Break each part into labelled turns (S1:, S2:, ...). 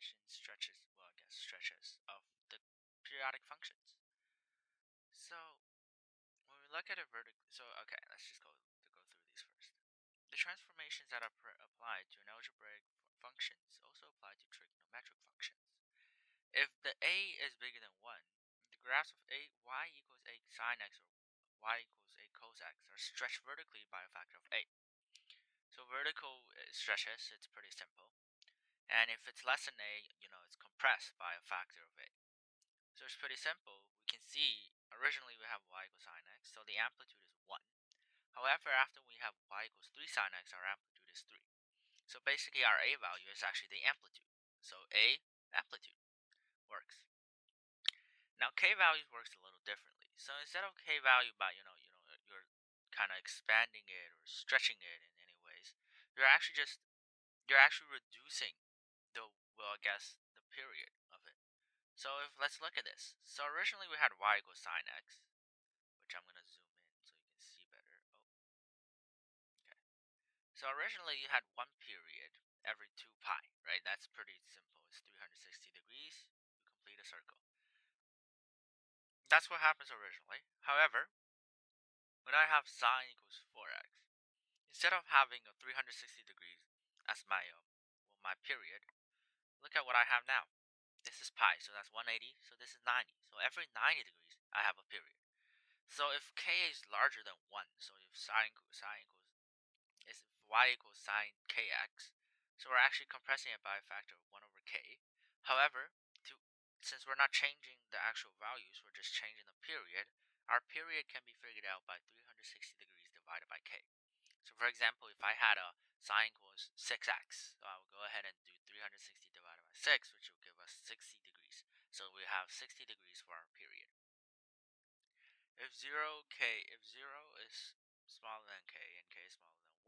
S1: expansion stretches, well, I guess stretches of the periodic functions. So when we look at it vertically, so okay, let's just go through these first. The transformations that are applied to an algebraic functions also apply to trigonometric functions. If the a is bigger than 1, the graphs of y equals a sine x or y equals a cos x are stretched vertically by a factor of a. So vertical stretches, it's pretty simple. And if it's less than a, it's compressed by a factor of a. So it's pretty simple. We can see originally we have y equals sine x, so the amplitude is 1. However, after we have y equals 3 sine x, our amplitude is 3. So basically our a value is actually the amplitude. So a amplitude works. Now k values works a little differently. So instead of k value by you're kind of expanding it or stretching it in any ways, you're actually reducing the well I guess the period of it. So if let's look at this. So originally we had y equals sine x, which I'm gonna zoom in so you can see better. Oh, okay. So originally you had one period every 2 pi, right? That's pretty simple. It's 360 degrees. You complete a circle. That's what happens originally. However, when I have sine equals 4x, instead of having a 360 degrees as my period, look at what I have now. This is pi, so that's 180. So this is 90. So every 90 degrees, I have a period. So if k is larger than 1, so if sine equals is y equals sine kx, so we're actually compressing it by a factor of 1 over k. However, since we're not changing the actual values, we're just changing the period, our period can be figured out by 360 degrees divided by k. So for example, if I had a sine equals 6x, so I will go ahead and do 360 divided by 6, which will give us 60 degrees. So we have 60 degrees for our period. If 0 is smaller than k and k is smaller than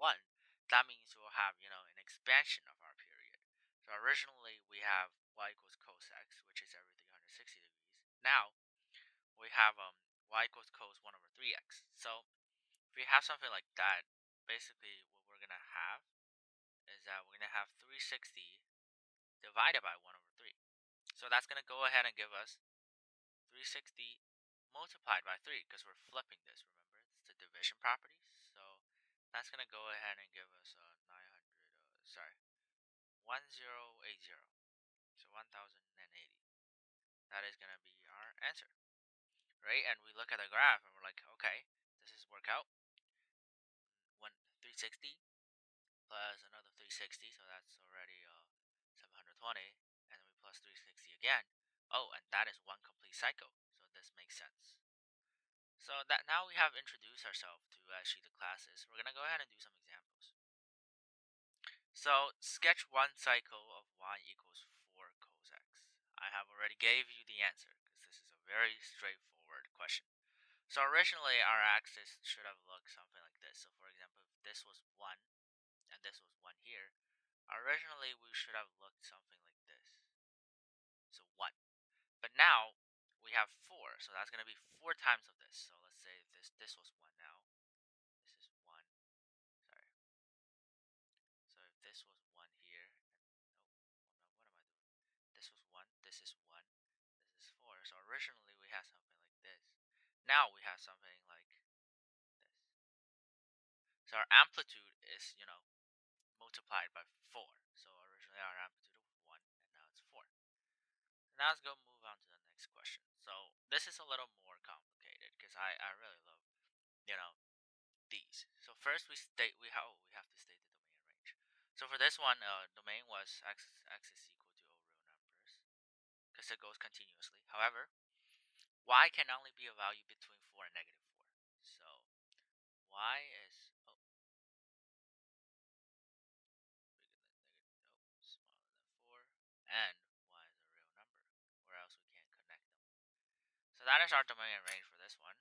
S1: 1, that means we'll have, an expansion of our period. So originally we have y equals cos x, which is every 360 degrees. Now we have y equals cos 1 over 3x. So if we have something like that, basically what we're going to have is that we're going to have 360 divided by 1 over 3. So that's going to go ahead and give us 360 multiplied by 3 because we're flipping this, remember? It's the division property. So that's going to go ahead and give us 1080. So 1080. That is going to be our answer, right? And we look at the graph and we're like, okay, this is work out. 360 plus another 360, so that's already 720, and then we plus 360 again. Oh, and that is one complete cycle, so this makes sense. So that now we have introduced ourselves to actually the classes. We're gonna go ahead and do some examples. So sketch one cycle of y equals 4 cos x. I have already gave you the answer because this is a very straightforward question. So originally our axis should have looked something like this. So for example, if this was 1 and this was 1 here, originally we should have looked something like this. So 1. But now we have 4, so that's going to be 4 times of this. So let's say this was 1 now. This is 1. Sorry. So if this was 1 here, and what am I doing? This was 1, this is 1, this is 4. So originally we had something like this. Now we have something like this. So our amplitude is, multiplied by 4. So originally our amplitude was 1, and now it's 4. Now let's go move on to the next question. So this is a little more complicated because I really love, you know, these. So first we have to state the domain range. So for this one, domain was x is equal to all real numbers because it goes continuously. However, y can only be a value between 4 and negative 4. So y is bigger than smaller than 4, and y is a real number, or else we can't connect them. So that is our domain range for this one.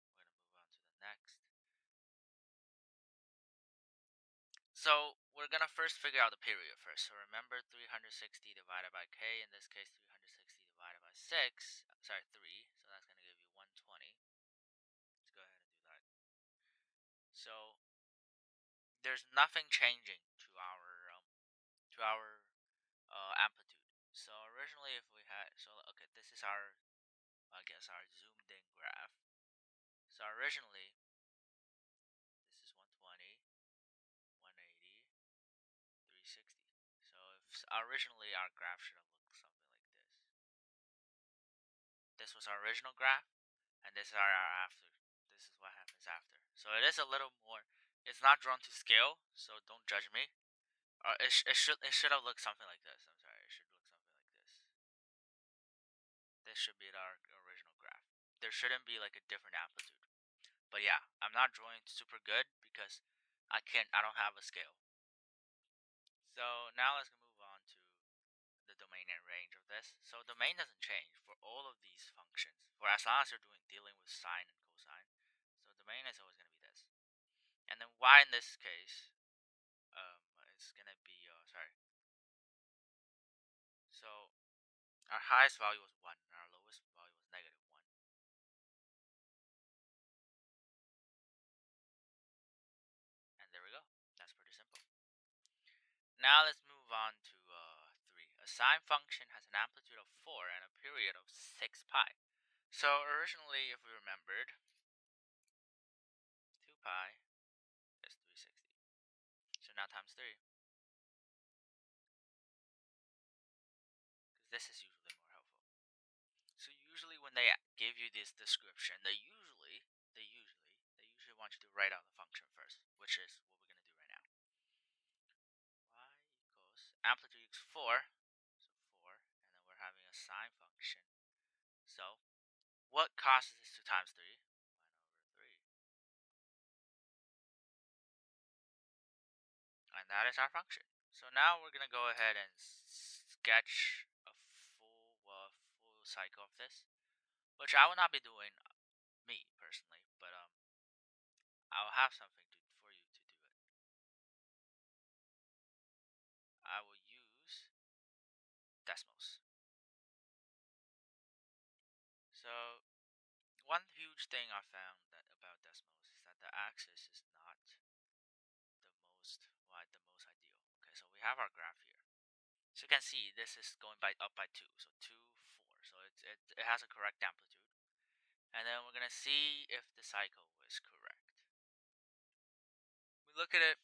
S1: We're going to move on to the next. So we're going to first figure out the period first. So remember 360 divided by k, in this case 360 divided by 6, sorry 3, so that's going to give you 120. Let's go ahead and do that. So there's nothing changing to our amplitude. So originally, if we had, okay, this is our, I guess, our zoomed in graph. So originally, this is 120, 180, 360. So if originally our graph should have looked something like this. This was our original graph, and this is our after. This is what happens after. So it is a little more. It's not drawn to scale, so don't judge me. It should have looked something like this. I'm sorry, it should look something like this. This should be our original graph. There shouldn't be like a different amplitude. But yeah, I'm not drawing super good because I don't have a scale. So now let's move on to the domain and range of this. So domain doesn't change for all of these functions for as long as you're dealing with sine and cosine. So domain is always going to be this. And then y in this case, it's going to be, sorry. So our highest value was 1 and our lowest value was negative 1. And there we go. That's pretty simple. Now let's move on to 3. A sine function has an amplitude of 4 and a period of 6 pi. So originally, if we remembered, 2 pi is 360. So now times 3, because this is usually more helpful. So usually when they give you this description, they usually want you to write out the function first, which is what we're going to do right now. Y equals amplitude equals 4, so 4, and then we're having a sine function. So what causes this to times 3? 1 over 3. And that is our function. So now we're going to go ahead and sketch a full cycle of this, which I will not be doing me personally, but I'll have something for you to do it. I will use Desmos. So one huge thing I found about Desmos is that the axis is not the most ideal. Okay, so we have our graph here. So you can see this is going up by 2, so 2, 4. So it has a correct amplitude. And then we're gonna see if the cycle is correct. We look at it.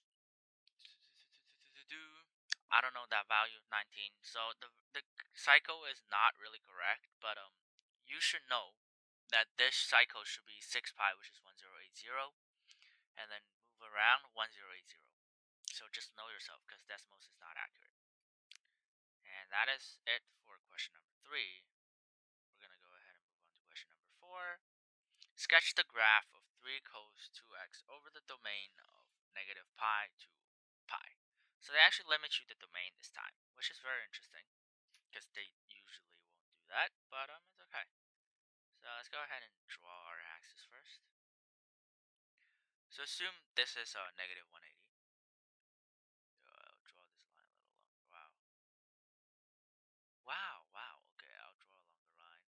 S1: I don't know that value 19. So the cycle is not really correct, but you should know that this cycle should be 6 pi, which is 1080, and then move around 1080. So just know yourself, because Desmos is not accurate. And that is it for question number 3. We're gonna go ahead and move on to question number 4. Sketch the graph of 3 cos 2x over the domain of negative pi to pi. So they actually limit you the domain this time, which is very interesting, because they usually won't do that, but it's okay. So let's go ahead and draw our axis first. So assume this is negative 180. I'll draw this line a little longer. Wow. Okay, I'll draw a longer line.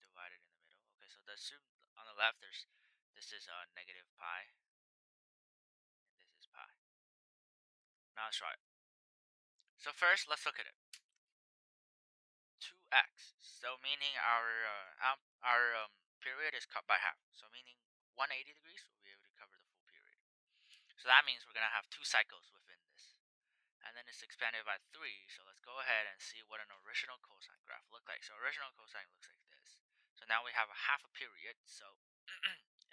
S1: Divide it in the middle. Okay, so assume on the left this is negative pi, and this is pi. Now let's draw it. So first, let's look at it. 2x. So meaning our period is cut by half. So meaning 180 degrees will be able to cover the full period. So that means we're gonna have 2 cycles within this. And then it's expanded by 3. So let's go ahead and see what an original cosine graph looks like. So original cosine looks like this. So now we have a half a period. So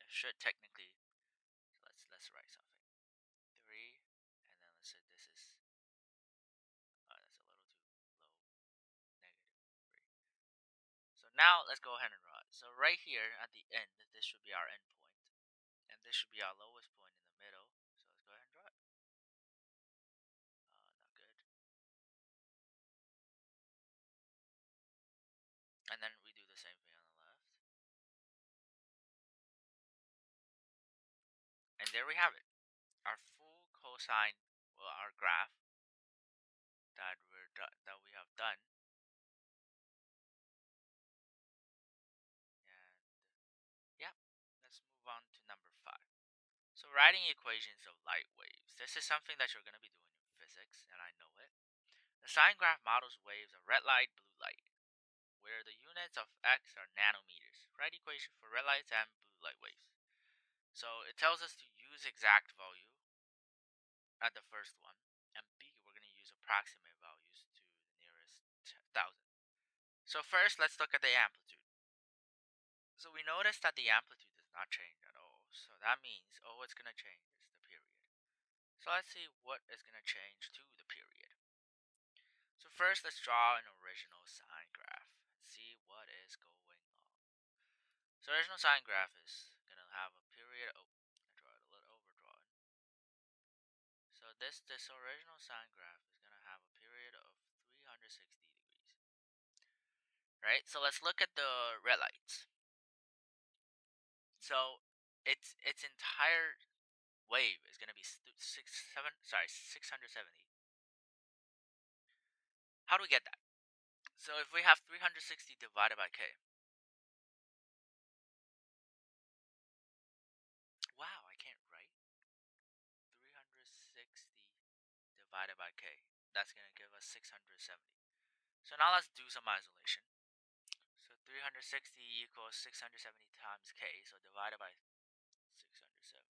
S1: it should technically. So let's write something. 3, and then let's say this is. That's a little too low. Negative 3. So now let's go ahead and draw it. So right here at the end, this should be our end point, and this should be our lowest point in the middle. So let's go ahead and draw it. Not good. And then we do the same thing on the left. And there we have it. Our full cosine, well, our graph that we have done. And yeah, let's move on to number 5. So writing equations of light waves. This is something that you're going to be doing in physics, and I know it. The sine graph models waves of red light, blue light, where the units of x are nanometers. Write equation for red lights and blue light waves. So it tells us to use exact value at the first one, and B, we're going to use approximate values to the nearest 1,000. So first, let's look at the amplitude. So we notice that the amplitude does not change at all. So that means all it's going to change is the period. So let's see what is going to change to the period. So first, let's draw an original sine graph. See what is going on. So original sine graph is going to have a period. Oh, I draw it a little overdrawn. So this original sine graph is going to have a period of 360 degrees. Right? So let's look at the red lights. So its entire wave is going to be 670. How do we get that? So if we have 360 divided by k. Wow, I can't write. 360 divided by k. That's going to give us 670. So now let's do some isolation. So 360 equals 670 times k. So divided by 670.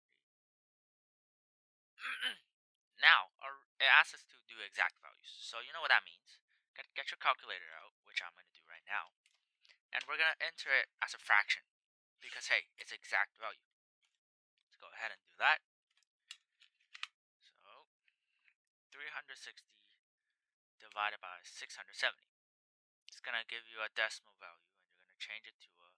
S1: Now, it asks us to do exact values. So you know what that means. Get your calculator out, which I'm going to do right now. And we're going to enter it as a fraction. Because, hey, it's exact value. Let's go ahead and do that. So 360 divided by 670. It's going to give you a decimal value, and you're going to change it to a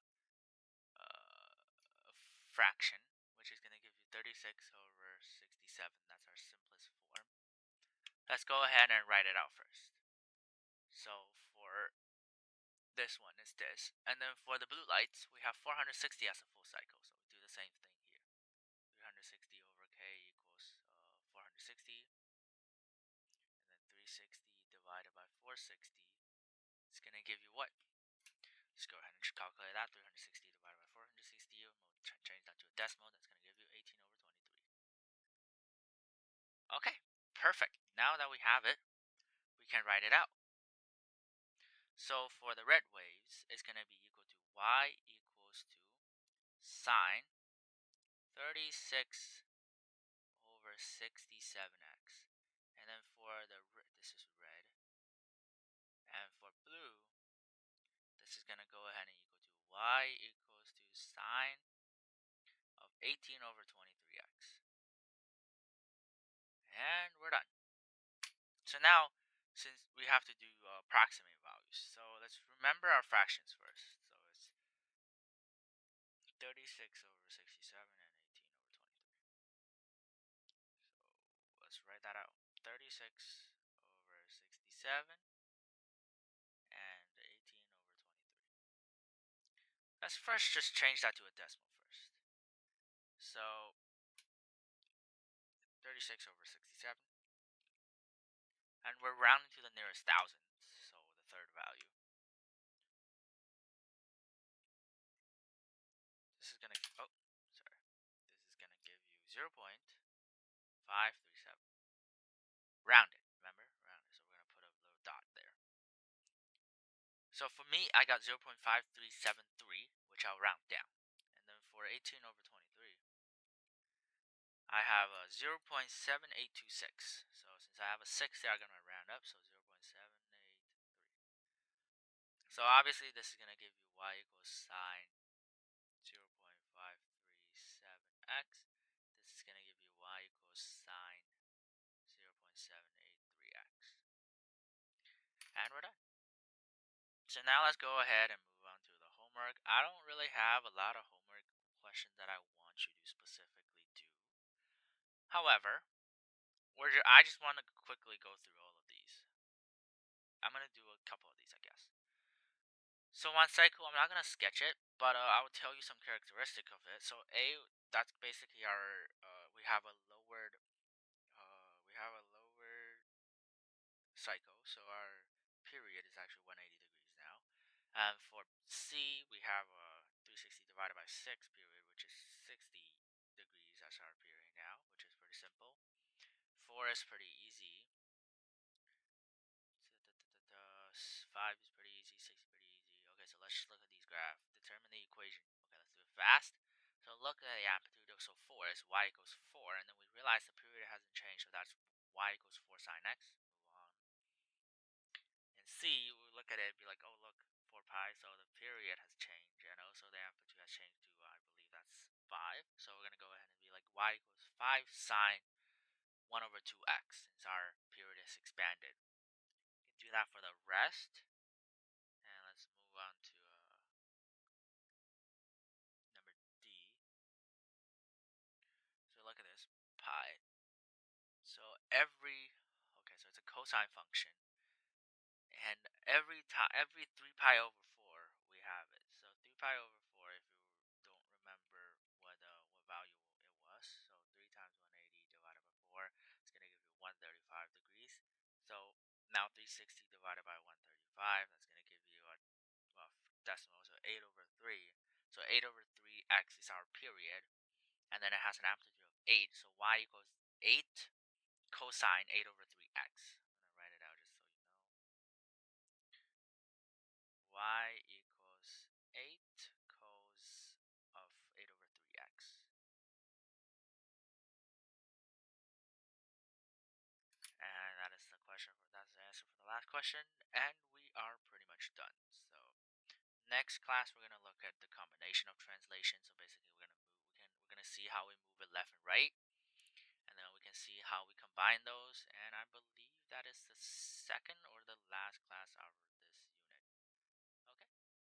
S1: fraction, which is going to give you 36 over 67. That's our simplest form. Let's go ahead and write it out first. So for this one is this. And then for the blue lights, we have 460 as a full cycle. So we do the same thing here. 360 over k equals 460. And then 360 divided by 460 is going to give you what? Let's go ahead and calculate that. 360 divided by 460. We'll change that to a decimal. That's going to give you 18 over 23. Okay, perfect. Now that we have it, we can write it out. So for the red waves, it's going to be equal to y equals to sine 36 over 67x. And then for the this is red. And for blue, this is going to go ahead and equal to y equals to sine of 18 over 23x. And we're done. So now, since we have to do approximate values, so let's remember our fractions first. So it's 36 over 67 and 18 over 23. So let's write that out. 36 over 67 and 18 over 23. Let's first just change that to a decimal first. So 36 over 67. And we're rounding to the nearest thousand, so the third value. This is gonna, oh, sorry. This is gonna give you 0.537. Rounded, remember? Rounded, so we're gonna put a little dot there. So for me, I got 0.5373, which I'll round down. And then for 18 over 23, I have a 0.7826. So since I have a 6 there, I'm going to round up, so 0.783. So obviously this is going to give you y equals sine 0.537x. This is going to give you y equals sine 0.783x. And we're done. So now let's go ahead and move on to the homework. I don't really have a lot of homework questions that I want you to specifically do. However, I just want to quickly go through all of these. I'm going to do a couple of these, I guess. So one cycle, I'm not going to sketch it, but I will tell you some characteristic of it. So that's basically our, we have a lowered cycle. So our period is actually 180 degrees now. And for C, we have 360 divided by 6 period, which is 60 degrees as our period now, which is pretty simple. 4 is pretty easy. 5 is pretty easy, 6 is pretty easy. Okay, so let's just look at these graphs. Determine the equation. Okay, let's do it fast. So look at the amplitude. So 4 is y equals 4, and then we realize the period hasn't changed, so that's y equals 4 sine x. Move on. And C, we look at it and be like, oh look, 4 pi, so the period has changed, and also the amplitude has changed to, I believe that's 5. So we're going to go ahead and be like, y equals 5 sine 1 over 2x, since our period is expanded. You can do that for the rest. And let's move on to number D. So look at this, pi. So okay, so it's a cosine function. And every 3 pi over 4, we have it. So 3 pi over 4, if you don't remember what value it was, so 3 times 180 divided by 4, it's going to give you 135 degrees. So now 360 divided by 135, that's going to give you a decimal, so 8 over 3. So 8 over 3x is our period, and then it has an amplitude of 8, so y equals 8 cosine 8 over 3x. I'm going to write it out just so you know. Y equals 8 cos of 8 over 3x. And that's the answer for the last question, and we are pretty much done. So next class we're gonna look at the combination of translation. So basically we're gonna see how we move it left and right, and then we can see how we combine those. And I believe that is the second or the last class